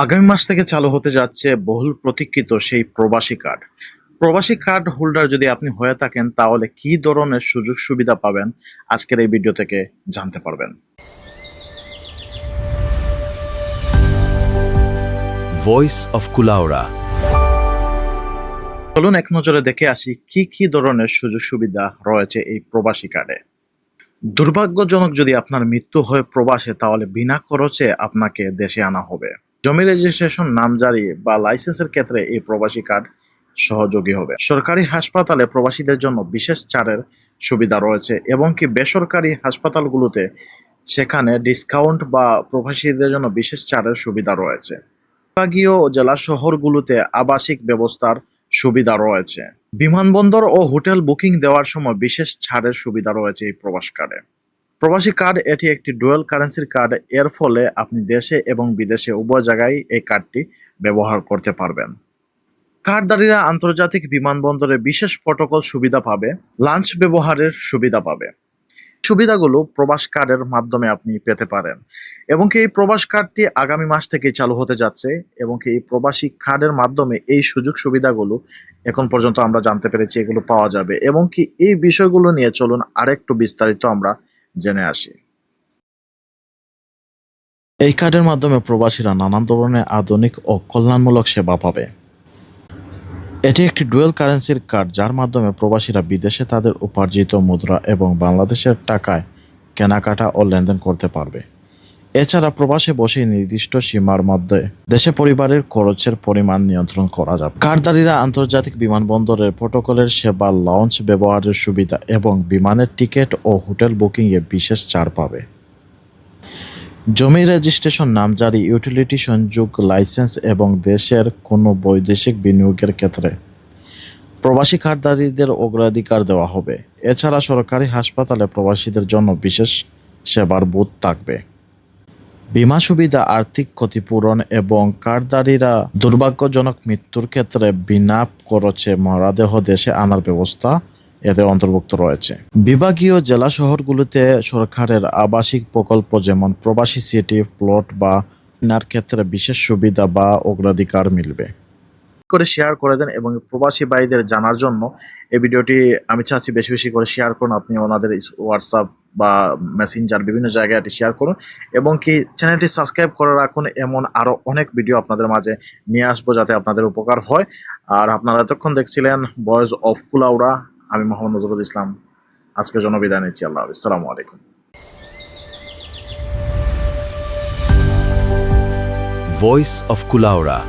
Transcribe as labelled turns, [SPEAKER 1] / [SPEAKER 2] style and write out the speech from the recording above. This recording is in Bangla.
[SPEAKER 1] আগামী মাস থেকে চালু হতে যাচ্ছে বহুল প্রতীক্ষিত সেই প্রবাসী কার্ড। প্রবাসী কার্ড হোল্ডার যদি আপনি হয়ে থাকেন তাহলে কি ধরনের সুযোগ সুবিধা পাবেন আজকের এই ভিডিও থেকে জানতে পারবেন।
[SPEAKER 2] Voice of Kulaura.
[SPEAKER 1] চলুন এক নজরে দেখে আসি কি কি ধরনের সুযোগ সুবিধা রয়েছে এই প্রবাসী কার্ডে। দুর্ভাগ্যজনক যদি আপনার মৃত্যু হয় প্রবাসে তাহলে বিনা খরচে আপনাকে দেশে আনা হবে। জমি রেজিস্ট্রেশন, নামজারি বা লাইসেন্সের ক্ষেত্রে এই প্রবাসী কার্ড সহযোগী হবে। সরকারি হাসপাতালে প্রবাসীদের জন্য বিশেষ ছাড়ের সুবিধা রয়েছে এবং কি বেসরকারি হাসপাতালগুলোতে সেখানে ডিসকাউন্ট বা প্রবাসীদের জন্য বিশেষ ছাড়ের সুবিধা রয়েছে। বিভাগীয় জেলা শহরগুলোতে আবাসিক ব্যবস্থার সুবিধা রয়েছে। বিমানবন্দর ও হোটেল বুকিং দেওয়ার সময় বিশেষ ছাড়ের সুবিধা রয়েছে এই প্রবাস কার্ডে। প্রবাসী কার্ড এটি একটি ডুয়াল কারেন্সির কার্ড। এর ফলে আপনি দেশে এবং বিদেশে উভয় জায়গায় এই কার্ডটি ব্যবহার করতে পারবেন। কার্ডধারীরা আন্তর্জাতিক বিমানবন্দরে বিশেষ প্রটোকল সুবিধা পাবে, লাঞ্চ ব্যবহারের সুবিধা পাবে। সুবিধাগুলো প্রবাস কার্ডের মাধ্যমে আপনি পেতে পারেন এবং কি এই প্রবাস কার্ডটি আগামী মাস থেকে চালু হতে যাচ্ছে এবং কি এই প্রবাসী কার্ডের মাধ্যমে এই সুযোগ সুবিধাগুলো এখন পর্যন্ত আমরা জানতে পেরেছি এগুলো পাওয়া যাবে এবং কি এই বিষয়গুলো নিয়ে চলুন আরেকটু বিস্তারিত আমরা জেনে আসি। এই কার্ডের মাধ্যমে প্রবাসীরা নানান ধরনের আধুনিক ও কল্যাণমূলক সেবা পাবে। এটি একটি ডুয়েল কারেন্সির কার্ড যার মাধ্যমে প্রবাসীরা বিদেশে তাদের উপার্জিত মুদ্রা এবং বাংলাদেশের টাকায় কেনাকাটা ও লেনদেন করতে পারবে। এছাড়া প্রবাসে বসে নির্দিষ্ট সীমার মধ্যে দেশে পরিবারের খরচের পরিমাণ নিয়ন্ত্রণ করা যাবে। কার্ডধারীরা আন্তর্জাতিক বিমানবন্দরের প্রোটোকলের সেবা, লঞ্চ ব্যবহারের সুবিধা এবং বিমানের টিকিট ও হোটেল বুকিংয়ে বিশেষ ছাড় পাবে। জমি রেজিস্ট্রেশন, নামজারি, ইউটিলিটি সংযোগ, লাইসেন্স এবং দেশের কোনো বৈদেশিক বিনিয়োগের ক্ষেত্রে প্রবাসী কার্ডধারীদের অগ্রাধিকার দেওয়া হবে। এছাড়া সরকারি হাসপাতালে প্রবাসীদের জন্য বিশেষ সেবার বুথ থাকবে। বীমা সুবিধা, আর্থিক ক্ষতিপূরণ এবং কার্ডধারীরা দুর্ভাগ্যজনক মৃত্যুর ক্ষেত্রে বিনা খরচে মরদেহ দেশে আনার ব্যবস্থা এতে অন্তর্ভুক্ত রয়েছে। বিভাগীয় জেলা শহরগুলোতে সরকারের আবাসিক প্রকল্প যেমন প্রবাসী সিটি প্লট বা কেনার ক্ষেত্রে বিশেষ সুবিধা বা অগ্রাধিকার মিলবে। করে শেয়ার করে দেন এবং প্রবাসী ভাইদের জানার জন্য এই ভিডিওটি আমি চাচ্ছি বেশি বেশি করে শেয়ার করুন। আপনি ওনাদের হোয়াটসঅ্যাপ বা মেসেঞ্জার বিভিন্ন জায়গায় এটি শেয়ার করুন এবং কি চ্যানেলটি সাবস্ক্রাইব করে রাখুন। এমন আরও অনেক ভিডিও আপনাদের মাঝে নিয়ে আসবো যাতে আপনাদের উপকার হয়। আর আপনারা এতক্ষণ দেখছিলেন ভয়েস অফ কুলাউড়া। আমি মোহাম্মদ নজরুল ইসলাম আজকের জন্য বিদায় নিচ্ছি। আল্লাহ হাফিজ। আসসালামু আলাইকুম।
[SPEAKER 2] Voice of Kulaura.